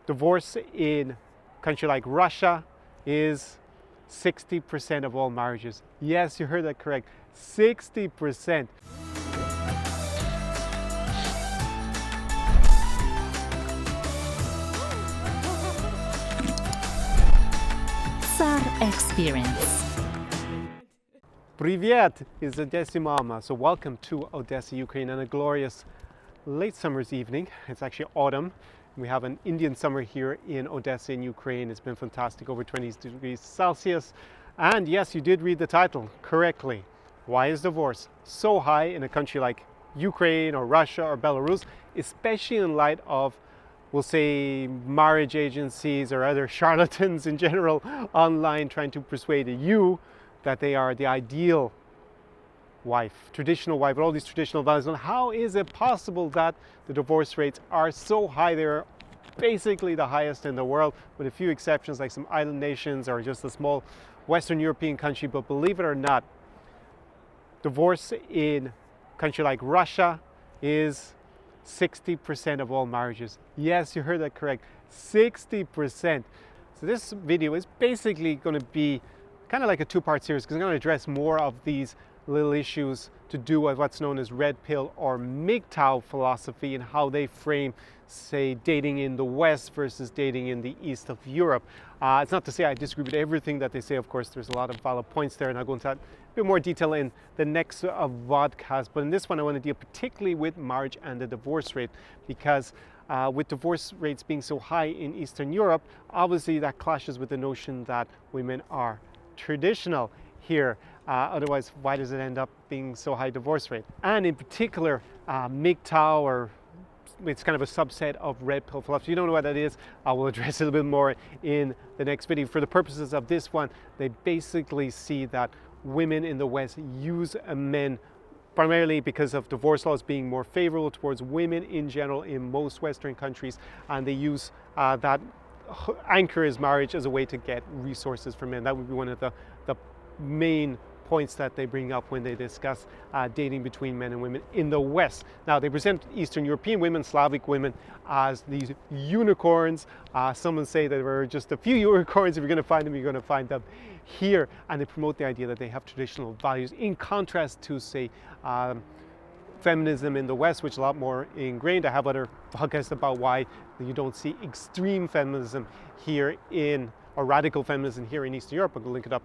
Divorce in a country like Russia is 60% of all marriages. Yes, you heard that correct. 60%. SAR Experience. Привет is Odessa Mama. So welcome to Odessa, Ukraine, on a glorious late summer's evening. It's actually autumn. We have an Indian summer here in Odessa in Ukraine. It's been fantastic, over 20 degrees Celsius. And yes, you did read the title correctly. Why is divorce so high in a country like Ukraine or Russia or Belarus, especially in light of, we'll say, marriage agencies or other charlatans in general online trying to persuade you that they are the ideal wife, traditional wife, with all these traditional values. And how is it possible that the divorce rates are so high? They're basically the highest in the world, with a few exceptions like some island nations or just a small Western European country. But believe it or not, divorce in a country like Russia is 60% of all marriages. Yes, you heard that correct. 60%. So this video is basically going to be kind of like a two-part series, because I'm going to address more of these little issues to do with what's known as red pill or MGTOW philosophy and how they frame, say, dating in the West versus dating in the East of Europe. It's not to say I disagree with everything that they say. Of course, there's a lot of valid points there, and I'll go into that a bit more detail in the next vodcast. But in this one, I want to deal particularly with marriage and the divorce rate, because with divorce rates being so high in Eastern Europe, obviously that clashes with the notion that women are traditional here. Otherwise, why does it end up being so high divorce rate? And in particular, MGTOW, or it's kind of a subset of red pill philosophy. You don't know what that is, I will address it a little bit more in the next video. For the purposes of this one, they basically see that women in the West use men primarily because of divorce laws being more favorable towards women in general in most Western countries, and they use that anchor is marriage as a way to get resources from men. That would be one of the main points that they bring up when they discuss dating between men and women in the West. Now, they present Eastern European women, Slavic women, as these unicorns. Some would say that there are just a few unicorns. If you're going to find them, you're going to find them here. And they promote the idea that they have traditional values, in contrast to, say, feminism in the West, which is a lot more ingrained. I have other podcasts about why you don't see extreme feminism here or radical feminism here in Eastern Europe. I'll link it up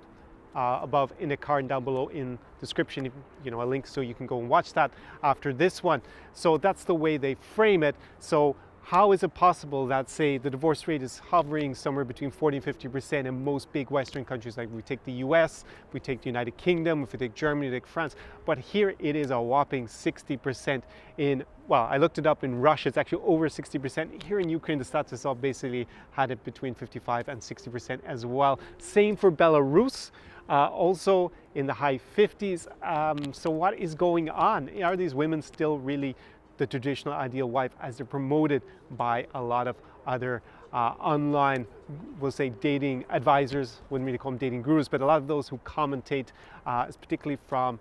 above in the card down below in description, a link so you can go and watch that after this one. So that's the way they frame it. So how is it possible that, say, the divorce rate is hovering somewhere between 40 and 50% in most big Western countries? Like, we take the US, we take the United Kingdom, if we take Germany, we take France, but here it is a whopping 60% in, well, I looked it up in Russia, it's actually over 60%. Here in Ukraine, the stats itself basically had it between 55 and 60% as well. Same for Belarus, also in the high 50s. So what is going on? Are these women still really the traditional ideal wife as they're promoted by a lot of other online, we'll say, dating advisors? Wouldn't really call them dating gurus, but a lot of those who commentate, particularly from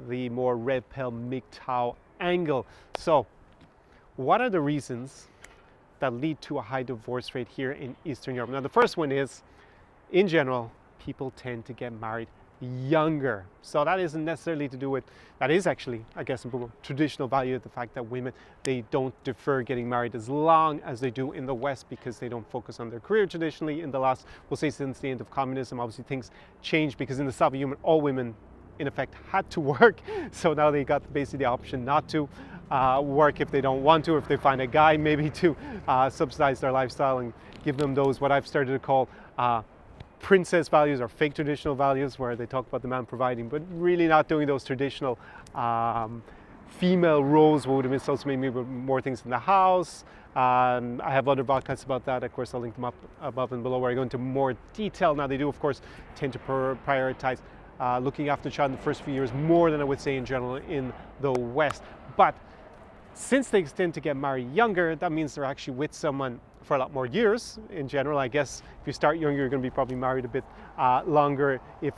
the more red pill MGTOW angle. So what are the reasons that lead to a high divorce rate here in Eastern Europe? Now, the first one is, in general, people tend to get married younger. So that isn't necessarily to do with, that is actually, I guess, a traditional value of the fact that women, they don't defer getting married as long as they do in the West, because they don't focus on their career traditionally in the last, we'll say, since the end of communism. Obviously things changed, because in the Soviet Union, all women in effect had to work. So now they got basically the option not to work if they don't want to, or if they find a guy maybe to subsidize their lifestyle and give them those, what I've started to call princess values, or fake traditional values, where they talk about the man providing, but really not doing those traditional female roles. What would have been supposed to make me more things in the house. I have other podcasts about that. Of course, I'll link them up above and below, where I go into more detail. Now, they do, of course, tend to prioritize looking after the child in the first few years more than I would say in general in the West. But since they tend to get married younger, that means they're actually with someone for a lot more years in general. I guess if you start younger, you're going to be probably married a bit longer, if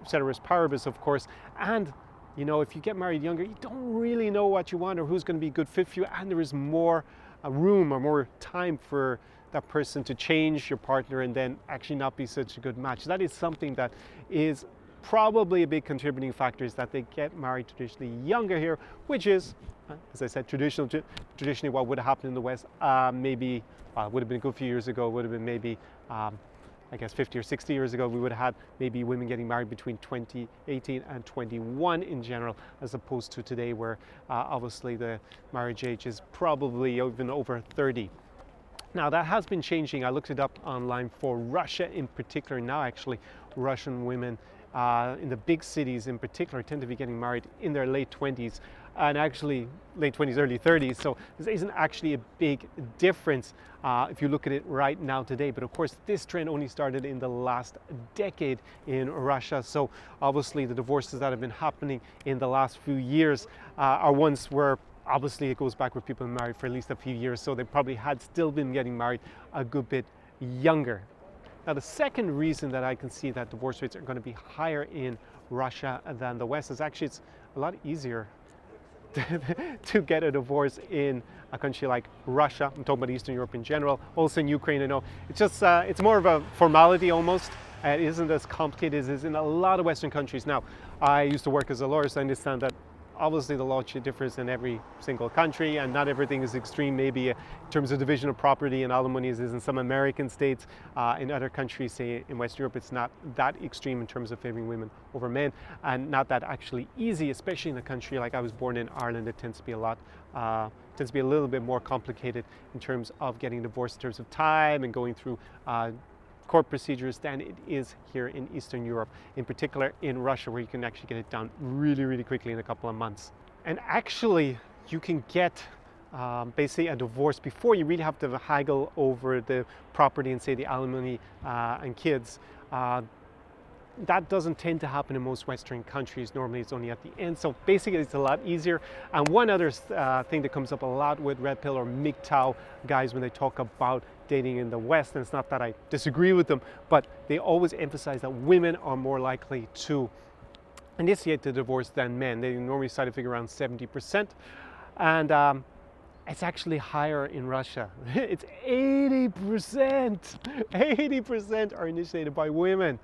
ceteris paribus, of course. And if you get married younger, you don't really know what you want or who's going to be a good fit for you, and there is more room or more time for that person to change your partner and then actually not be such a good match. That is something that is probably a big contributing factor, is that they get married traditionally younger here, which is, as I said, traditionally what would have happened in the West. Maybe it would have been a good few years ago. It would have been maybe I guess 50 or 60 years ago, we would have had maybe women getting married between 18 and 21 in general, as opposed to today where obviously the marriage age is probably even over 30. Now that has been changing. I looked it up online for Russia in particular. Now actually Russian women in the big cities in particular tend to be getting married in their late 20s, and actually late 20s, early 30s. So this isn't actually a big difference if you look at it right now today. But of course, this trend only started in the last decade in Russia. So obviously the divorces that have been happening in the last few years are ones where obviously it goes back where people have been married for at least a few years. So they probably had still been getting married a good bit younger. Now, the second reason that I can see that divorce rates are going to be higher in Russia than the West is actually it's a lot easier to get a divorce in a country like Russia. I'm talking about Eastern Europe in general, also in Ukraine. I know it's just it's more of a formality almost. It isn't as complicated as it is in a lot of Western countries. Now, I used to work as a lawyer, so I understand that obviously the law differs in every single country, and not everything is extreme. Maybe in terms of division of property and alimony is in some American states. In other countries, say in Western Europe, it's not that extreme in terms of favoring women over men, and not that actually easy, especially in a country like I was born in Ireland. It tends to be a little bit more complicated in terms of getting divorced, in terms of time and going through court procedures than it is here in Eastern Europe, in particular in Russia, where you can actually get it done really, really quickly in a couple of months. And actually, you can get basically a divorce before you really have to haggle over the property and say the alimony and kids. That doesn't tend to happen in most Western countries. Normally it's only at the end. So basically it's a lot easier. And one other thing that comes up a lot with Red Pill or MGTOW guys when they talk about dating in the West, and it's not that I disagree with them, but they always emphasize that women are more likely to initiate the divorce than men. They normally cite a figure around 70%. And it's actually higher in Russia. It's 80%. 80% are initiated by women.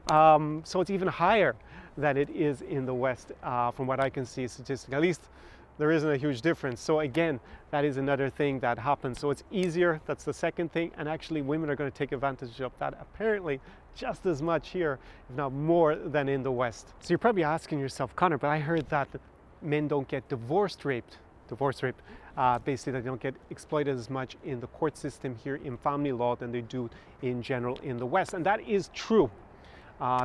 So it's even higher than it is in the West, from what I can see statistically. At least there isn't a huge difference. So again, that is another thing that happens. So it's easier, that's the second thing, and actually women are going to take advantage of that apparently just as much here, if not more, than in the West. So you're probably asking yourself, Connor, but I heard that men don't get divorce rape. Basically they don't get exploited as much in the court system here in family law than they do in general in the West. And that is true.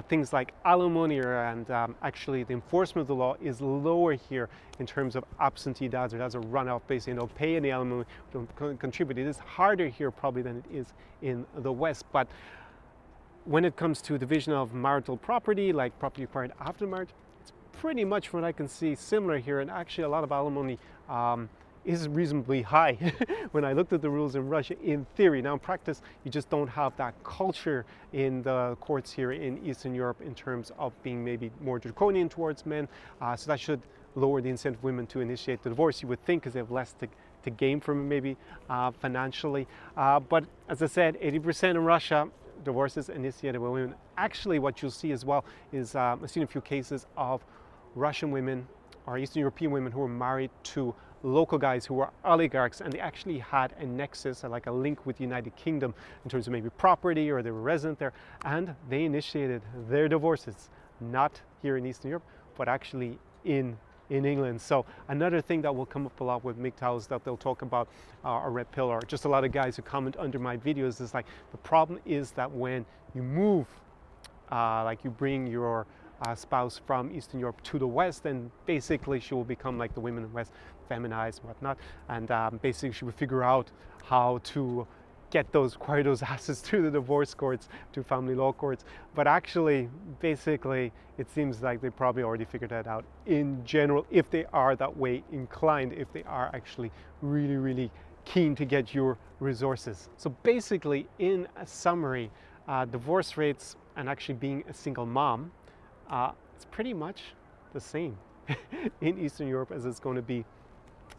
Things like alimony and actually the enforcement of the law is lower here in terms of absentee dads or dads are run off basically don't pay any alimony, don't contribute. It is harder here probably than it is in the West. But when it comes to division of marital property, like property acquired after marriage, it's pretty much from what I can see similar here, and actually a lot of alimony is reasonably high when I looked at the rules in Russia in theory. Now in practice, you just don't have that culture in the courts here in Eastern Europe in terms of being maybe more draconian towards men. So that should lower the incentive of women to initiate the divorce, you would think, because they have less to gain from it maybe financially. But as I said, 80% in Russia, divorces initiated by women. Actually, what you'll see as well is I've seen a few cases of Russian women or Eastern European women who were married to local guys who were oligarchs, and they actually had a nexus, like a link with the United Kingdom in terms of maybe property, or they were resident there, and they initiated their divorces, not here in Eastern Europe, but actually in England. So another thing that will come up a lot with MGTOW is that they'll talk about a Red Pill, or just a lot of guys who comment under my videos is like, the problem is that when you move, like you bring your spouse from Eastern Europe to the West, and basically she will become like the women in the West, feminized and whatnot, and basically she will figure out how to acquire those assets through the divorce courts, to family law courts. But actually, basically, it seems like they probably already figured that out in general, if they are that way inclined, if they are actually really, really keen to get your resources. So basically, in a summary, divorce rates and actually being a single mom, it's pretty much the same in Eastern Europe as it's going to be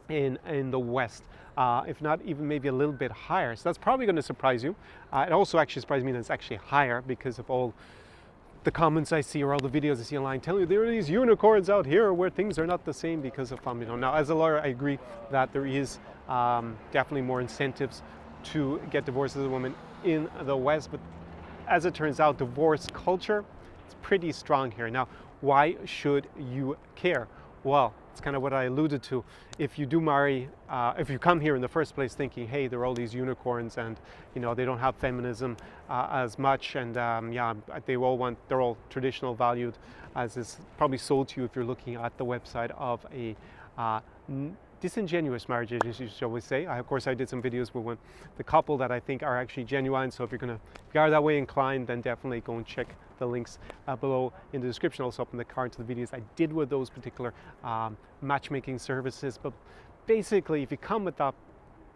in the West. if not even maybe a little bit higher. So that's probably going to surprise you. It also actually surprised me that it's actually higher because of all the comments I see or all the videos I see online telling you there are these unicorns out here where things are not the same because of family law. Now, as a lawyer, I agree that there is definitely more incentives to get divorced as a woman in the West, but as it turns out, divorce culture is pretty strong here. Now, why should you care? Well, it's kind of what I alluded to. If you do marry, if you come here in the first place thinking, hey, there are all these unicorns and they don't have feminism as much, and yeah, they're all traditional valued, as is probably sold to you if you're looking at the website of a disingenuous marriage agency, shall we say. Of course, I did some videos with the couple that I think are actually genuine. So if you are that way inclined, then definitely go and check the links below in the description, also up in the card to the videos I did with those particular matchmaking services. But basically, if you come with that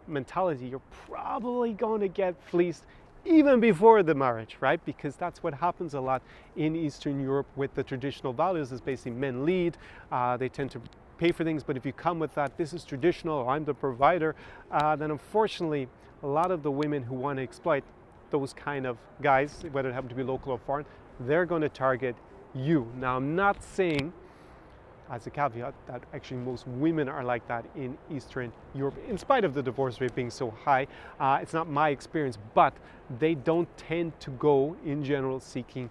mentality, you're probably going to get fleeced even before the marriage, right? Because that's what happens a lot in Eastern Europe with the traditional values. Is basically men lead, they tend to pay for things, but if you come with that, this is traditional, I'm the provider, then unfortunately, a lot of the women who want to exploit those kind of guys, whether it happen to be local or foreign, they're going to target you. Now, I'm not saying, as a caveat, that actually most women are like that in Eastern Europe, in spite of the divorce rate being so high. It's not my experience, but they don't tend to go, in general, seeking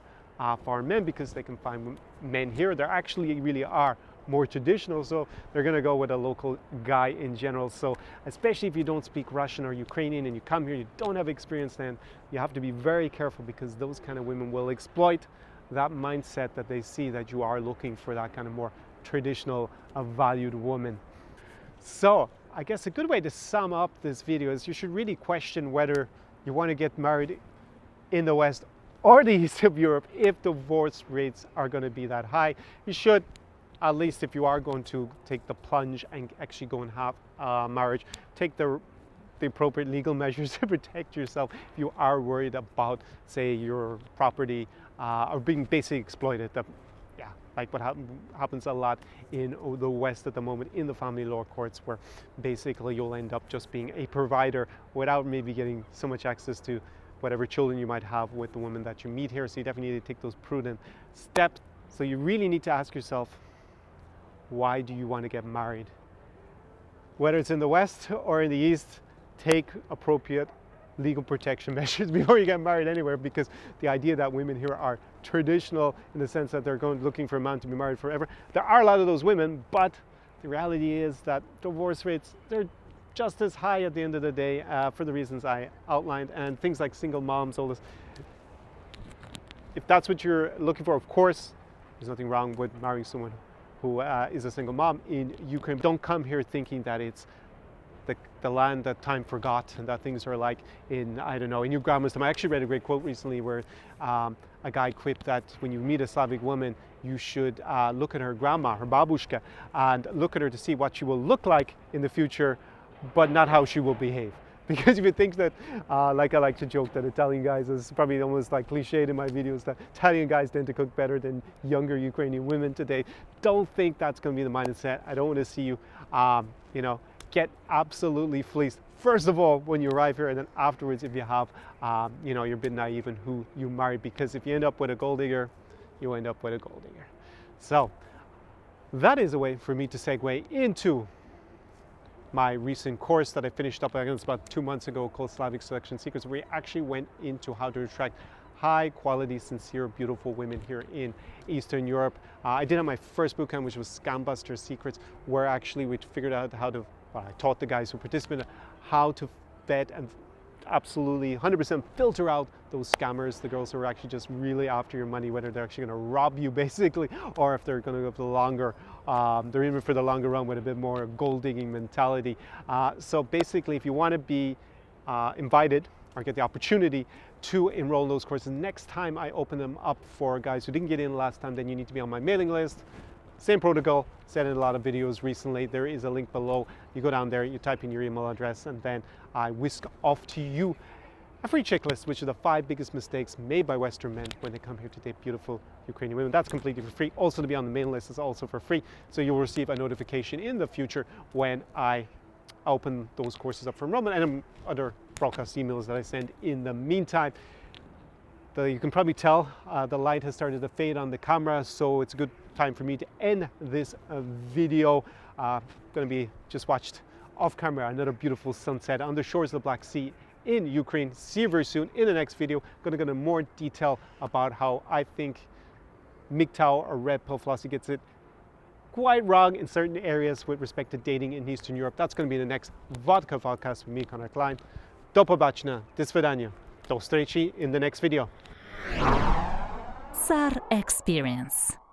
foreign men because they can find men here. There actually really are more traditional, so they're going to go with a local guy in general. So especially if you don't speak Russian or Ukrainian and you come here, you don't have experience, then you have to be very careful because those kind of women will exploit that mindset that they see that you are looking for that kind of more traditional valued woman. So I guess a good way to sum up this video is you should really question whether you want to get married in the West or the East of Europe if divorce rates are going to be that high. You should, at least if you are going to take the plunge and actually go and have a marriage, take the appropriate legal measures to protect yourself if you are worried about, say, your property or being basically exploited. Yeah, like what happens a lot in the West at the moment in the family law courts, where basically you'll end up just being a provider without maybe getting so much access to whatever children you might have with the women that you meet here. So you definitely need to take those prudent steps. So you really need to ask yourself, why do you want to get married? Whether it's in the West or in the East, take appropriate legal protection measures before you get married anywhere, because the idea that women here are traditional in the sense that they're looking for a man to be married forever. There are a lot of those women, but the reality is that divorce rates, they're just as high at the end of the day for the reasons I outlined, and things like single moms, all this. If that's what you're looking for, of course, there's nothing wrong with marrying someone who is a single mom in Ukraine. Don't come here thinking that it's the land that time forgot and that things are like in, I don't know, in your grandma's time. I actually read a great quote recently where a guy quipped that when you meet a Slavic woman, you should look at her grandma, her babushka, and look at her to see what she will look like in the future, but not how she will behave. Because if you think that, like I like to joke that Italian guys, is probably almost like cliched in my videos, that Italian guys tend to cook better than younger Ukrainian women today. Don't think that's going to be the mindset. I don't want to see you, get absolutely fleeced. First of all, when you arrive here, and then afterwards, if you have, you're a bit naive in who you marry. Because if you end up with a gold digger, you end up with a gold digger. So that is a way for me to segue into my recent course that I finished up, I guess about 2 months ago, called Slavic Seduction Secrets, where we actually went into how to attract high quality, sincere, beautiful women here in Eastern Europe. I did have my first bootcamp, which was Scam Buster Secrets, where actually we figured out how to, I taught the guys who participated how to vet and absolutely 100% filter out those scammers, the girls who are actually just really after your money, whether they're actually going to rob you basically, or if they're going to go for the longer, they're in for the longer run with a bit more gold digging mentality. So basically, if you want to be invited or get the opportunity to enroll in those courses next time I open them up for guys who didn't get in last time, then you need to be on my mailing list. Same protocol, said in a lot of videos recently. There is a link below. You go down there, you type in your email address, and then I whisk off to you a free checklist, which are the 5 biggest mistakes made by Western men when they come here to date beautiful Ukrainian women. That's completely for free. Also, to be on the mailing list is also for free. So you'll receive a notification in the future when I I open those courses up from Roman and other broadcast emails that I send in the meantime. You can probably tell the light has started to fade on the camera, so it's a good time for me to end this video. Going to be just watched off camera another beautiful sunset on the shores of the Black Sea in Ukraine. See you very soon in the next video. Going to go into more detail about how I think MGTOW or red pill philosophy gets it quite wrong in certain areas with respect to dating in Eastern Europe. That's going to be the next Vodka podcast with me, Conor Klein. Do pobачення, до свидання. До встречи in the next video. SAR Experience.